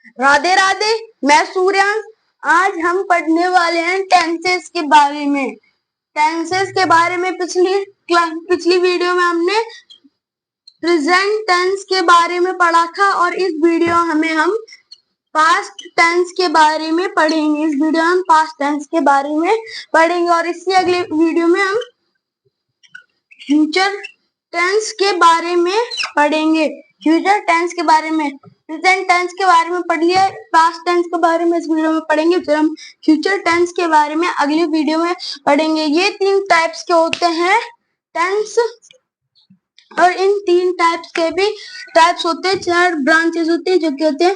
राधे राधे, मैं सूर्यांश। आज हम पढ़ने वाले हैं टेंसेस के बारे में। टेंसेस के बारे में पिछली वीडियो में हमने प्रेजेंट टेंस के बारे में पढ़ा था और इस वीडियो में हम पास्ट टेंस के बारे में पढ़ेंगे। इस वीडियो में हम पास्ट टेंस के बारे में पढ़ेंगे और इससे अगले वीडियो में हम फ्यूचर टेंस के बारे में पढ़ेंगे। फ्यूचर टेंस के बारे में, प्रेजेंट टेंस के बारे में पढ़ लिया, पास्ट टेंस के बारे में इस वीडियो में पढ़ेंगे, फिर हम फ्यूचर टेंस के बारे में अगली वीडियो में पढ़ेंगे। ये 3 टाइप्स के होते हैं टेंस और इन 3 टाइप्स के भी टाइप्स होते हैं, 4 ब्रांचेस होते हैं जो कि होते हैं।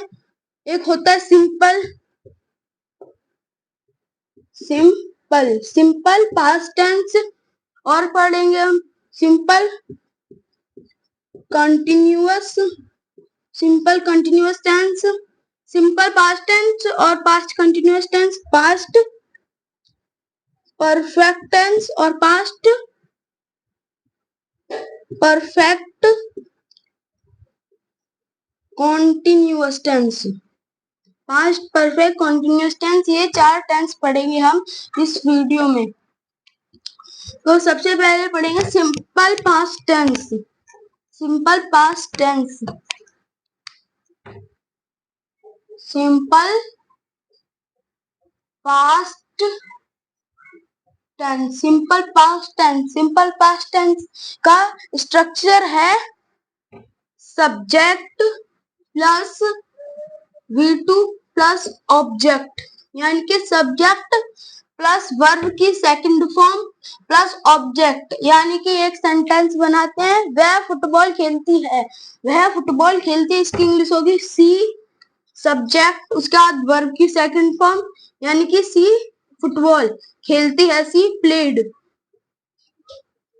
एक होता है सिंपल पास्ट टेंस, और पढ़ेंगे हम simple continuous tense, simple past tense और past continuous tense, past perfect tense और past perfect continuous tense. Past perfect continuous tense, ये 4 टेंस पढ़ेंगे हम इस वीडियो में। तो सबसे पहले पढ़ेंगे simple past tense. Simple past tense, simple past tense, simple past tense. Simple past tense का स्ट्रक्चर है subject plus V2 plus object, यानी कि सब्जेक्ट प्लस वर्ब की सेकंड फॉर्म प्लस ऑब्जेक्ट, यानी कि एक सेंटेंस बनाते हैं, वह फुटबॉल खेलती है, वह फुटबॉल खेलती है, इसकी इंग्लिश होगी सी सब्जेक्ट, उसके बाद वर्ब की सेकंड फॉर्म यानी कि सी फुटबॉल खेलती है, सी प्लेड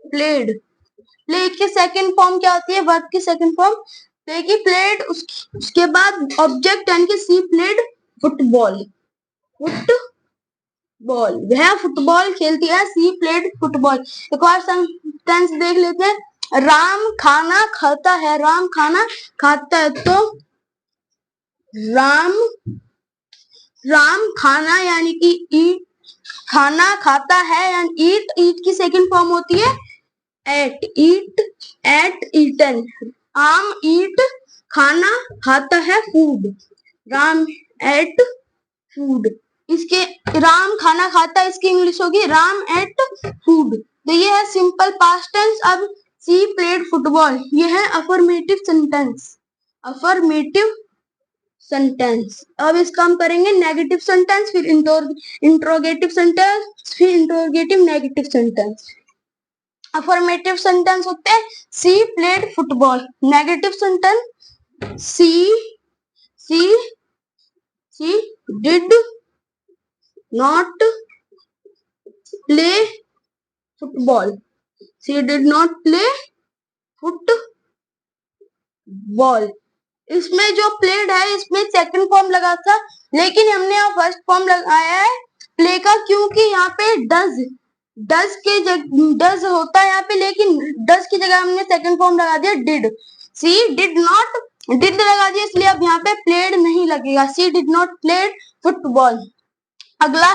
प्ले की सेकंड फॉर्म क्या होती है, वर्ब की सेकंड फॉर्म प्ले की प्लेड, उसके बाद ऑब्जेक्ट यानी कि सी प्लेड फुटबॉल वह फुटबॉल खेलती है, सी प्लेड फुटबॉल। एक और सेंटेंस देख लेते हैं, राम खाना खाता है, राम खाना खाता है, तो राम खाना यानी कि ईट, खाना खाता है यानी ईट की सेकंड फॉर्म होती है एट ईटन। राम ईट खाना खाता है फूड, राम एट फूड, इसके राम खाना खाता है, इसकी इंग्लिश होगी राम एट फूड। तो ये है सिंपल पास्ट टेंस। अब सी प्लेड फुटबॉल, ये है अफर्मेटिव सेंटेंस। अब इसका हम करेंगे नेगेटिव सेंटेंस, फिर इंट्रोगेटिव सेंटेंस, फिर interrogative negative sentence. Affirmative sentence होते हैं she played football, negative sentence she did not play football, she did not play football. इसमें जो प्लेड है इसमें सेकंड फॉर्म लगा था, लेकिन हमने यहाँ फर्स्ट फॉर्म लगाया है प्ले का, क्योंकि यहाँ पे डज होता है यहाँ पे, लेकिन डज की जगह हमने सेकंड फॉर्म लगा दिया did, she did not did लगा दिया, इसलिए अब यहाँ पे प्लेड नहीं लगेगा, she did not played football. अगला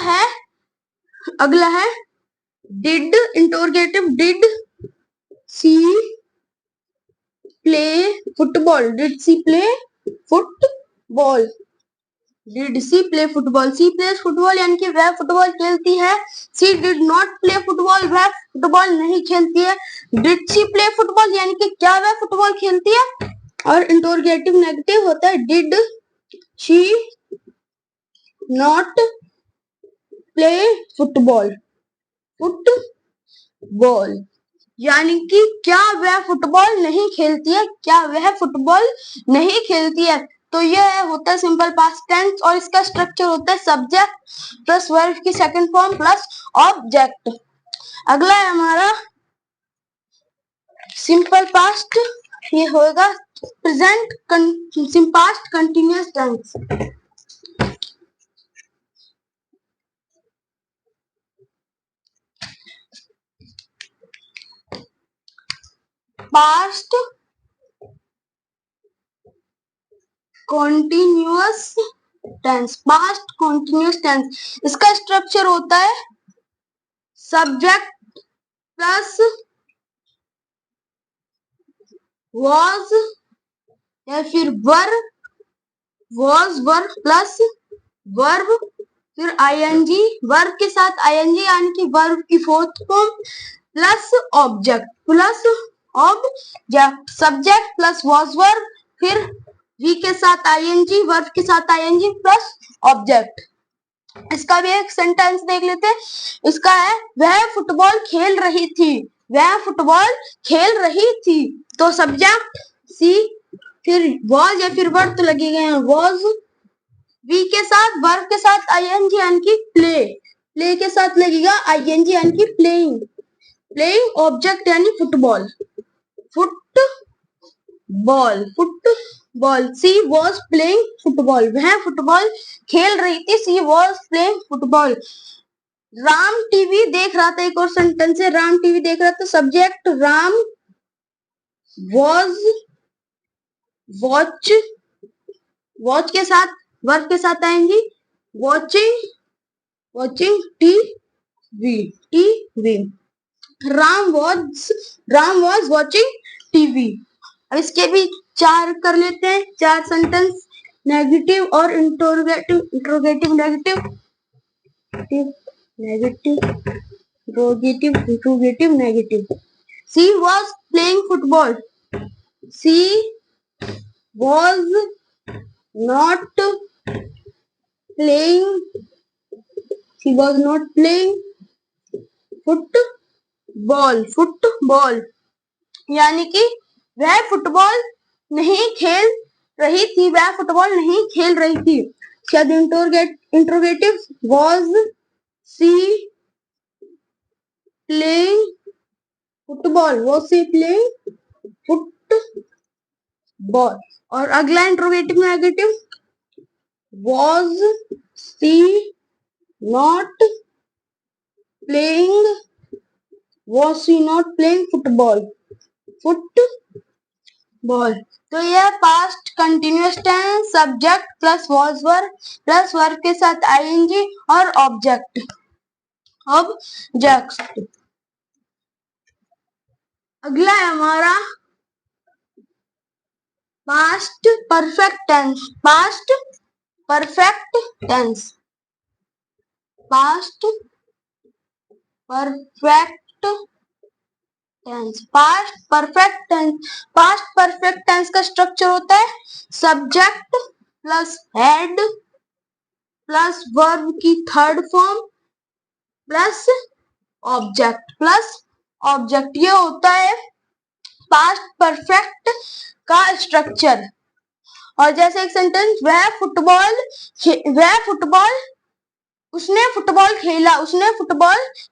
है did, interrogative, did she play football, did she play football, did she play football, she plays football यानी कि वह फुटबॉल खेलती है, she did not play football, वह फुटबॉल नहीं खेलती है, डिड सी प्ले फुटबॉल यानी कि क्या वह फुटबॉल खेलती है, और इंटरोगेटिव नेगेटिव होता है did she not play football यानी कि क्या वह फुटबॉल नहीं खेलती है, क्या वह फुटबॉल नहीं खेलती है। तो यह होता है सिंपल पास्ट टेंस और इसका स्ट्रक्चर होता है सब्जेक्ट प्लस वर्ब की सेकंड फॉर्म प्लस ऑब्जेक्ट। अगला है हमारा सिंपल पास्ट, ये होगा present past continuous tense. Past continuous tense, past continuous tense. इसका स्ट्रक्चर होता है सब्जेक्ट प्लस वॉज या फिर वॉज वर्ब प्लस वर्ब, फिर आईएनजी, वर्ब के साथ आईएनजी यानी कि वर्ब की fourth form, plus object subject plus was verb, फिर वी के साथ आईएनजी, वर्ब के साथ आईएनजी प्लस ऑब्जेक्ट। इसका भी एक सेंटेंस देख लेते हैं। इसका है वह फुटबॉल खेल रही थी, वह फुटबॉल खेल रही थी, तो सब्जेक्ट सी, फिर वॉज या फिर वर्ब तो लगे गए हैं वॉज, वी के साथ वर्ब के साथ आईएनजी यानी कि प्ले के साथ लगेगा आईएनजी यानी कि प्लेइंग ऑब्जेक्ट यानी football, she was playing football, वह फुटबॉल खेल रही थी, she was playing football. Ram TV देख रहा था, एक और सेंटेंस है राम टीवी देख रहा था, सब्जेक्ट राम वॉज वॉच के साथ वर्ब के साथ आएंगी watching TV, Ram was watching TV. अब इसके भी चार कर लेते हैं, चार सेंटेंस, नेगेटिव और interrogative negative. She was playing football, she was not playing football, यानी कि वह फुटबॉल नहीं खेल रही थी, शायद interrogative was she playing football, और अगला interrogative negative was she not playing football. तो यह past continuous tense, subject plus was verb plus verb के साथ आईएनजी और ऑब्जेक्ट। अगला है हमारा past perfect tense. Past perfect tense past perfect tense का स्ट्रक्चर होता है subject plus had plus verb की थर्ड फॉर्म प्लस ऑब्जेक्ट। ये होता है पास्ट परफेक्ट का स्ट्रक्चर। और जैसे एक सेंटेंस, उसने फुटबॉल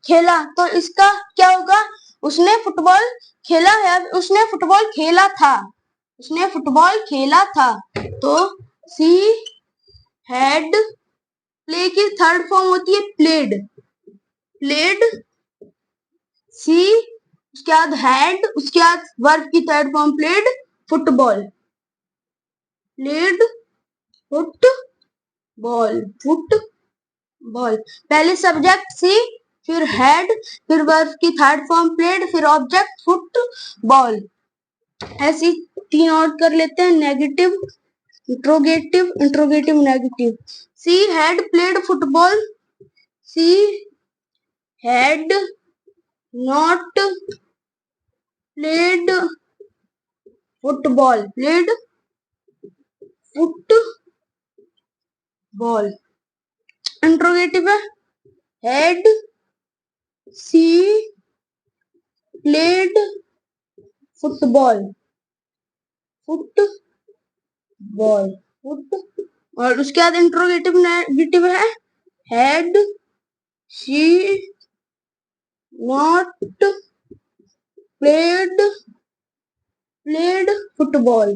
खेला, तो इसका क्या होगा, उसने फुटबॉल खेला है, उसने फुटबॉल खेला था, तो सी हैड, प्ले की थर्ड फॉर्म होती है प्लेड, सी उसके बाद हैड, उसके बाद वर्ब की थर्ड फॉर्म प्लेड फुटबॉल, पहले सब्जेक्ट सी, फिर हेड, फिर वर्ब की थर्ड फॉर्म प्लेड, फिर ऑब्जेक्ट फुटबॉल। ऐसी तीन और कर लेते हैं, negative interrogative negative. She had played football, she had not played football, interrogative है हैड सी प्लेड फुटबॉल, और उसके बाद इंट्रोगेटिव नेगेटिव है had she not played football.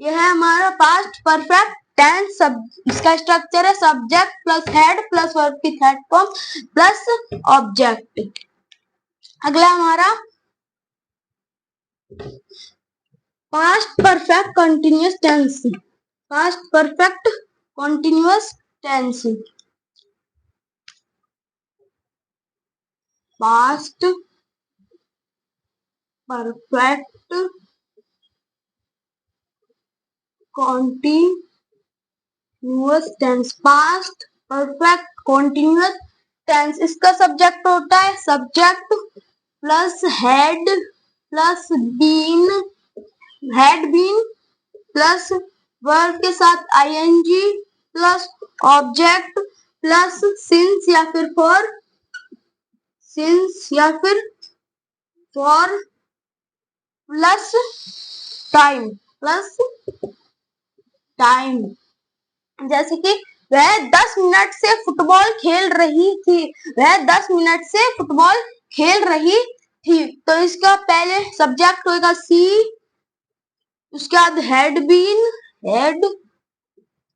यह है हमारा पास्ट परफेक्ट टेंस। इसका स्ट्रक्चर है subject plus had plus verb की थर्ड फॉर्म प्लस ऑब्जेक्ट। अगला हमारा past perfect continuous tense, past perfect continuous tense, past perfect continuous tense, past perfect continuous tense. इसका subject होता है subject plus had plus been, had been plus verb के साथ ING plus object plus since या फिर for, since या फिर for plus time, plus time. जैसे कि वह 10 मिनट से फुटबॉल खेल रही थी, वह 10 मिनट से फुटबॉल खेल रही थी। तो इसका पहले सब्जेक्ट होगा सी, उसके बाद had been, had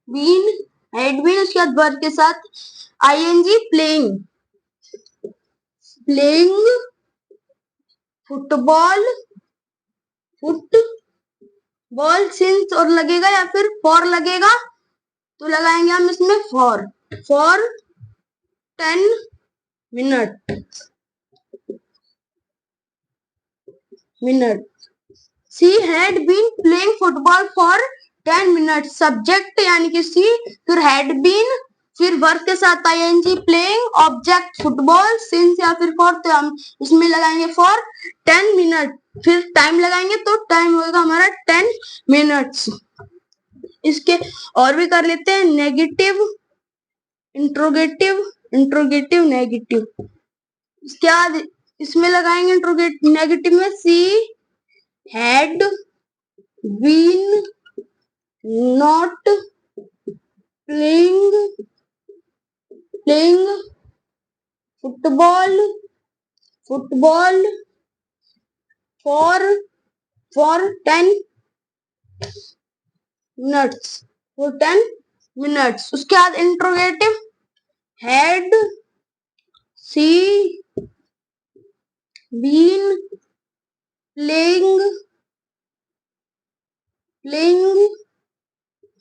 been, had been, उसके बाद वर्ब के साथ ING playing, playing football, football since और लगेगा या फिर फॉर लगेगा तो लगाएंगे हम इसमें for 10 minute, she had been playing football for 10 minute. Subject यानी कि सी, फिर हैड बीन, फिर वर्ब के साथ ING playing, object football, since या फिर फॉर, तो हम इसमें लगाएंगे फॉर 10 मिनट। फिर टाइम लगाएंगे तो टाइम होगा हमारा 10 मिनट्स। इसके और भी कर लेते हैं, नेगेटिव, इंट्रोगेटिव, इंट्रोगेटिव नेगेटिव। इसके बाद इसमें लगाएंगे इंट्रोगेटिव नेगेटिव में she had been not playing football for 10 minutes, for 10 minutes. उसके बाद interrogative had she been playing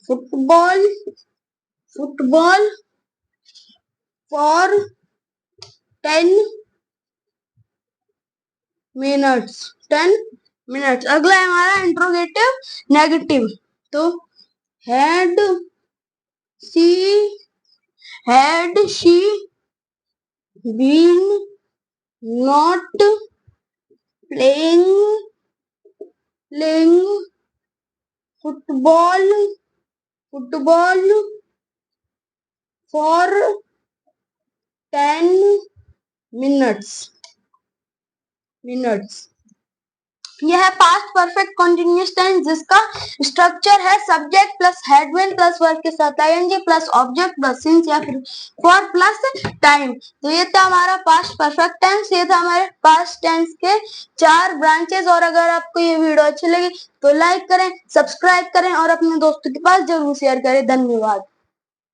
football for 10 minutes, 10 minutes. अगला है हमारा इंट्रोगेटिव नेगेटिव, तो had she been not playing football for 10 minutes. यह है past perfect continuous tense जिसका structure है subject plus had been plus verb के साथ ING plus object plus since या फिर फॉर प्लस टाइम। तो ये था हमारा पास्ट परफेक्ट टेंस, ये था हमारे पास्ट टेंस के 4 ब्रांचेस। और अगर आपको ये वीडियो अच्छी लगी तो लाइक करें, सब्सक्राइब करें और अपने दोस्तों के पास जरूर शेयर करें। धन्यवाद।